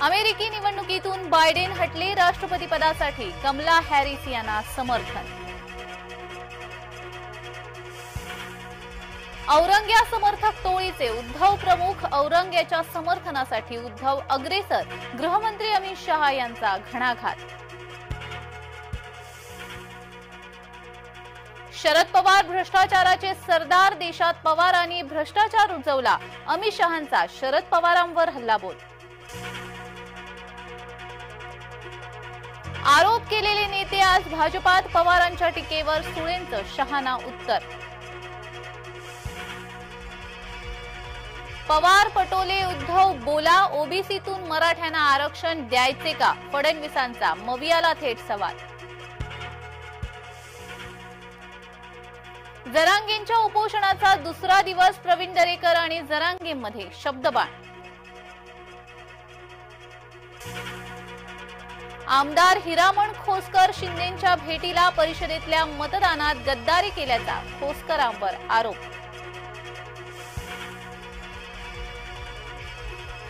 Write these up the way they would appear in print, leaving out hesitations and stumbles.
अमेरिकी निवडणुकीतून Biden हटले, राष्ट्रपतीपदासाठी Kamala Harris यांना समर्थन। औरंग या समर्थक टोळीचे उद्धव प्रमुख, औरंग याच्या समर्थनासाठी उद्धव अग्रेसर, गृहमंत्री अमित शहा यांचा घणाघात। शरद पवार भ्रष्टाचाराचे सरदार, देशात पवारांनी भ्रष्टाचार रुजवला, अमित शहांचा शरद पवारांवर हल्लाबोल। आरोप केलेले नेते आज भाजपात, पवारांच्या टीकेवर सुळेंचं शहांना उत्तर। पवार पटोले उद्धव बोला, ओबीसीतून मराठ्यांना आरक्षण द्यायचे का, फडणवीसांचा मवियाला थेट सवाल। जरांगेंच्या उपोषणाचा दुसरा दिवस, प्रवीण दरेकर आणि जरांगेंमध्ये शब्दबाण। आमदार हिरामण खोसकर शिंदेंच्या भेटीला, परिषदेतल्या मतदानात गद्दारी केल्याचा खोसकरांवर आरोप।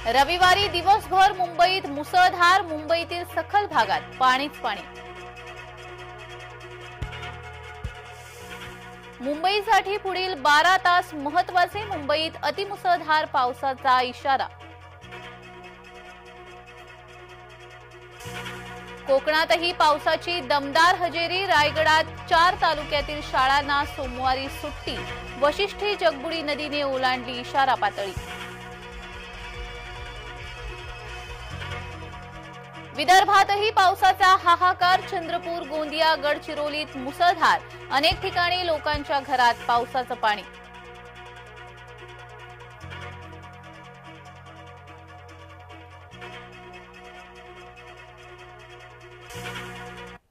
रविवारी दिवसभर मुंबईत मुसळधार, मुंबईतील सखल भागात पाणीच पाणी। मुंबईसाठी पुढील 12 तास महत्त्वाचे, मुंबईत अतिमुसळधार पावसाचा इशारा। कोकणातही पावसाची दमदार हजेरी, रायगडात 4 तालुक्यातील शाळांना सोमवारी सुट्टी, वशिष्ठी जगबुडी नदीने ओलांडली इशारा पातळी। विदर्भातही पावसाचा हाहाकार, चंद्रपूर, गोंदिया, गडचिरोलीत मुसळधार, अनेक ठिकाणी लोकांच्या घरात पावसाचं पाणी।